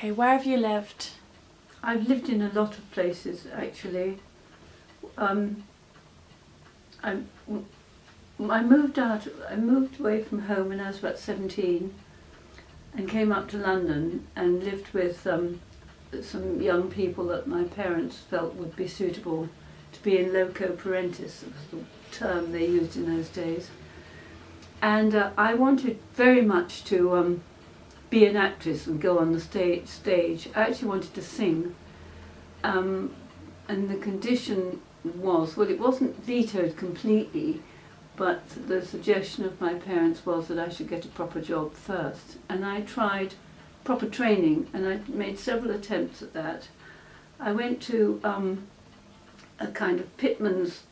Okay, where have you lived? I've lived in a lot of places actually. I moved away from home when I was about 17 and came up to London and lived with some young people that my parents felt would be suitable to be in loco parentis, was the term they used in those days. And I wanted very much to be an actress and go on the stage. I actually wanted to sing. And the condition was, well, it wasn't vetoed completely, but the suggestion of my parents was that I should get a proper job first. And I tried proper training, and I made several attempts at that. I went to a kind of pitman's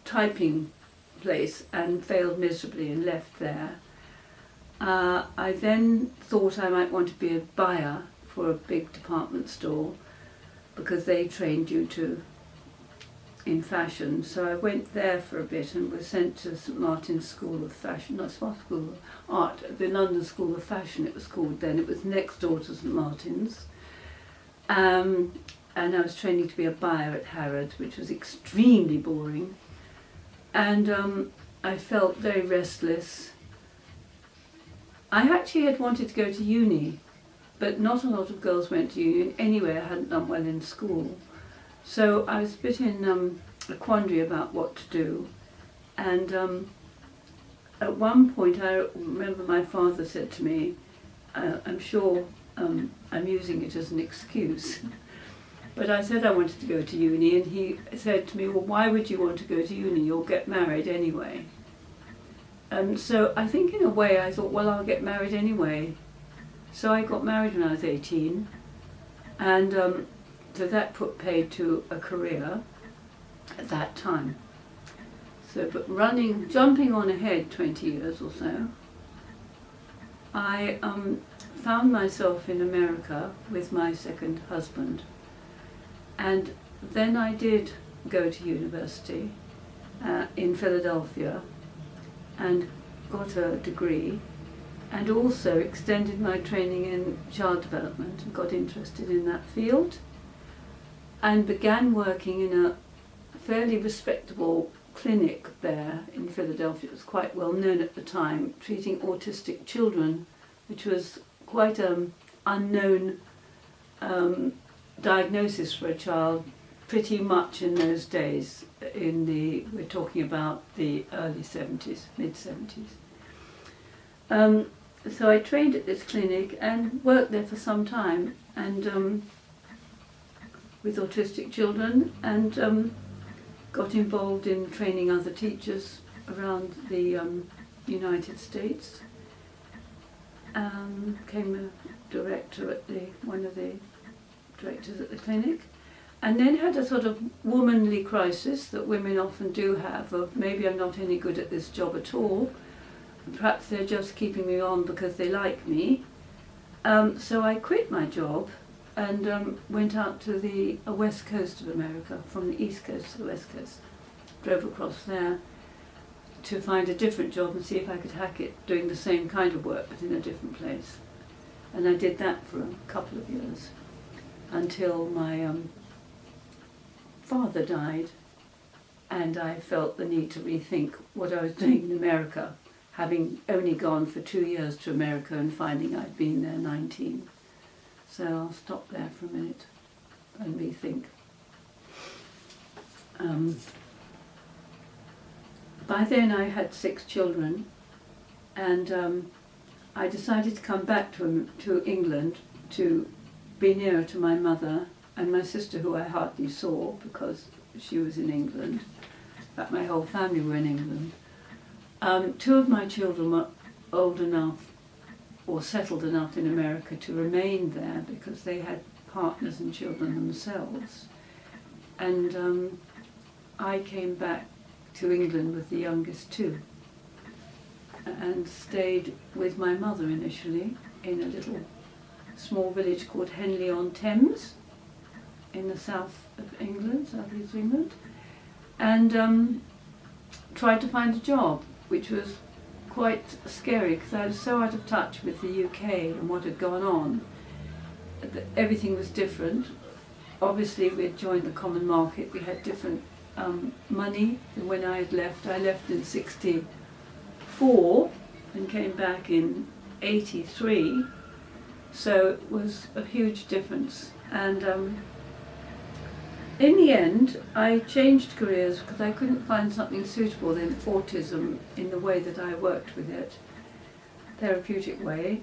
typing place and failed miserably and left there. I then thought I might want to be a buyer for a big department store because they trained you in fashion. So I went there for a bit and was sent to St Martin's School of Fashion, not School of Art, the London School of Fashion it was called then. It was next door to St Martin's. And I was training to be a buyer at Harrods, which was extremely boring. And I felt very restless. I actually had wanted to go to uni, but not a lot of girls went to uni. Anyway, I hadn't done well in school. So I was a bit in a quandary about what to do. And at one point, I remember my father said to me, I'm sure I'm using it as an excuse, but I said I wanted to go to uni, and he said to me, well, why would you want to go to uni? You'll get married anyway. So I think in a way I thought, well, I'll get married anyway. So I got married when I was 18, and so that put paid to a career at that time. So, but jumping on ahead 20 years or so, I found myself in America with my second husband. And then I did go to university in Philadelphia and got a degree, and also extended my training in child development and got interested in that field, and began working in a fairly respectable clinic there in Philadelphia. It was quite well known at the time, treating autistic children, which was quite an unknown diagnosis for a child pretty much in those days. We're talking about the early 70s, mid 70s. So I trained at this clinic and worked there for some time, and with autistic children, and got involved in training other teachers around the United States. Became a director at one of the directors at the clinic, and then had a sort of womanly crisis that women often do have, of maybe I'm not any good at this job at all, perhaps they're just keeping me on because they like me. So I quit my job and went out to the west coast of America, from the east coast to the west coast. Drove across there to find a different job and see if I could hack it doing the same kind of work but in a different place. And I did that for a couple of years until my father died, and I felt the need to rethink what I was doing in America, having only gone for 2 years to America and finding I'd been there 19. So I'll stop there for a minute and rethink. By then I had 6 children, and I decided to come back to England to be nearer to my mother and my sister, who I hardly saw because she was in England. In fact, my whole family were in England. 2 of my children were old enough or settled enough in America to remain there because they had partners and children themselves. And I came back to England with the youngest 2 and stayed with my mother initially in a little small village called Henley-on-Thames in the south of England, southeast England, and tried to find a job, which was quite scary because I was so out of touch with the UK and what had gone on. everything was different. Obviously, we had joined the common market. We had different money than when I had left. I left in '64 and came back in '83. So it was a huge difference. And in the end, I changed careers because I couldn't find something suitable in autism in the way that I worked with it, therapeutic way.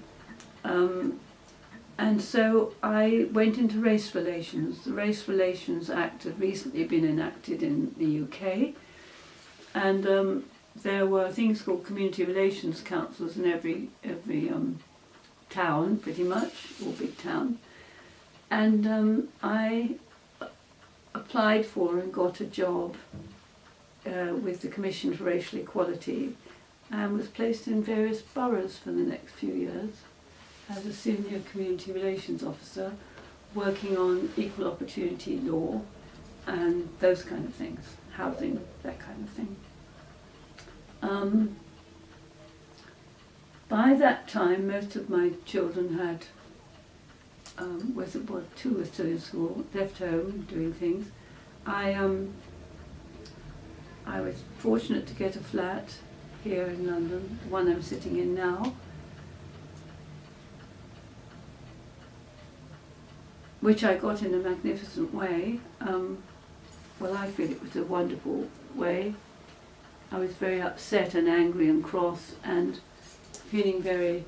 And so I went into race relations. The Race Relations Act had recently been enacted in the UK, and there were things called community relations councils in every town, pretty much, or big town. And I applied for and got a job with the Commission for Racial Equality, and was placed in various boroughs for the next few years as a senior community relations officer, working on equal opportunity law and those kind of things, housing, that kind of thing. By that time, most of my children had, two were still in school, left home doing things. I was fortunate to get a flat here in London, the one I'm sitting in now, which I got in a magnificent way. Well, I feel it was a wonderful way. I was very upset and angry and cross and feeling very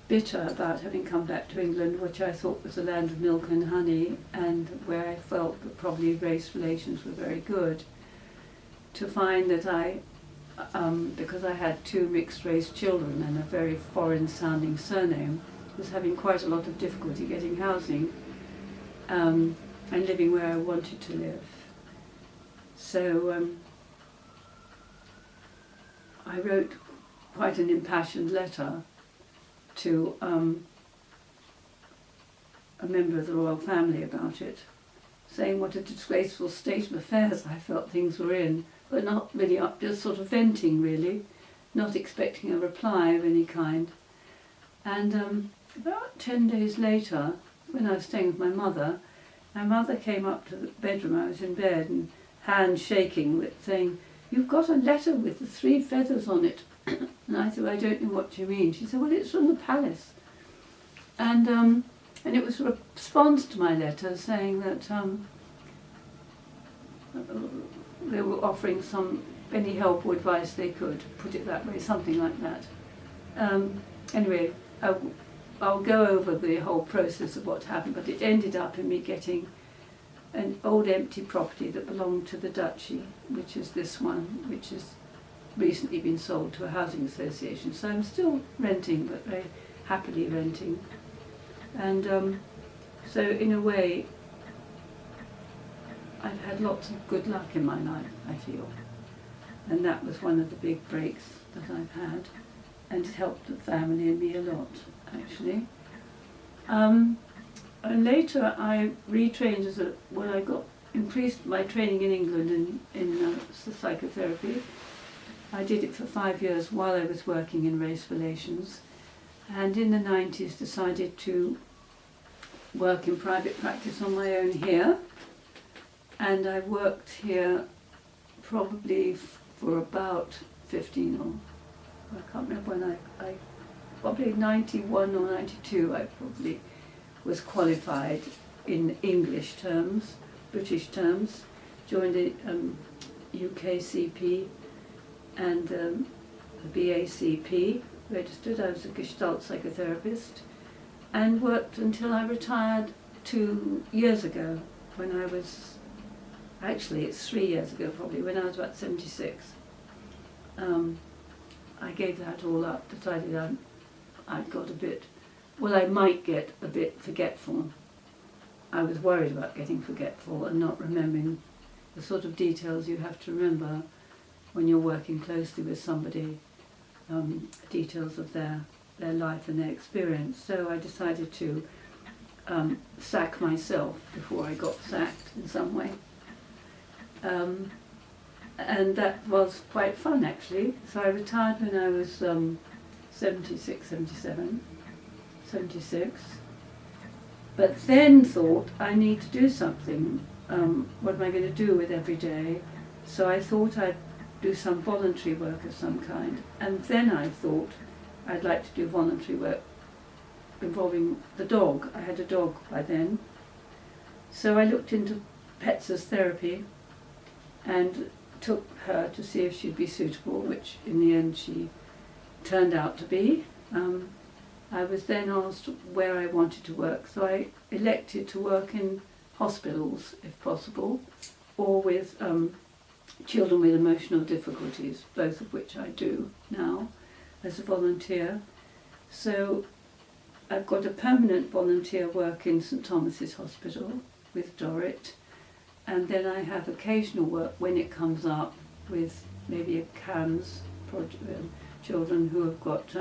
bitter about having come back to England, which I thought was the land of milk and honey, and where I felt that probably race relations were very good. To find that because I had two mixed race children and a very foreign sounding surname, was having quite a lot of difficulty getting housing and living where I wanted to live. So I wrote quite an impassioned letter to a member of the royal family about it, saying what a disgraceful state of affairs I felt things were in, but not really up, just sort of venting really, not expecting a reply of any kind. And about 10 days later, when I was staying with my mother came up to the bedroom. I was in bed and hands shaking, saying, "You've got a letter with the 3 feathers on it." And I said, "Well, I don't know what you mean." She said, "Well, it's from the palace." And it was a response to my letter saying that they were offering any help or advice they could, put it that way, something like that. Anyway, I'll go over the whole process of what happened, but it ended up in me getting an old empty property that belonged to the duchy, which is this one, which has recently been sold to a housing association. So I'm still renting, but very happily renting. And so in a way, I've had lots of good luck in my life, I feel. And that was one of the big breaks that I've had, and it helped the family and me a lot, actually. And later I retrained I increased my training in England in psychotherapy. I did it for 5 years while I was working in race relations, and in the 90s decided to work in private practice on my own here. And I worked here probably for about 15 or I can't remember when I probably 91 or 92 I probably was qualified in English terms, British terms, joined the UKCP and the BACP, registered. I was a Gestalt psychotherapist and worked until I retired 2 years ago when I was, actually it's 3 years ago probably, when I was about 76. I gave that all up, decided I'd got a bit, well, I might get a bit forgetful. I was worried about getting forgetful and not remembering the sort of details you have to remember when you're working closely with somebody, details of their life and their experience. So I decided to sack myself before I got sacked in some way. And that was quite fun, actually. So I retired when I was 76, but then thought, I need to do something. What am I going to do with every day? So I thought I'd do some voluntary work of some kind. And then I thought I'd like to do voluntary work involving the dog. I had a dog by then. So I looked into pets as therapy and took her to see if she'd be suitable, which in the end she turned out to be. I was then asked where I wanted to work, so I elected to work in hospitals if possible, or with children with emotional difficulties, both of which I do now as a volunteer. So I've got a permanent volunteer work in St Thomas's Hospital with Dorrit, and then I have occasional work when it comes up with maybe a CAMS project, children who have got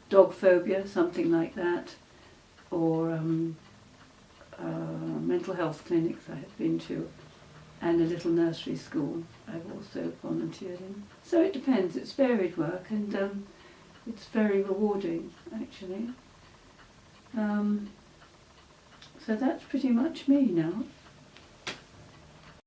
dog phobia, something like that, or mental health clinics I have been to, and a little nursery school I've also volunteered in. So it depends, it's varied work, and it's very rewarding actually. So that's pretty much me now.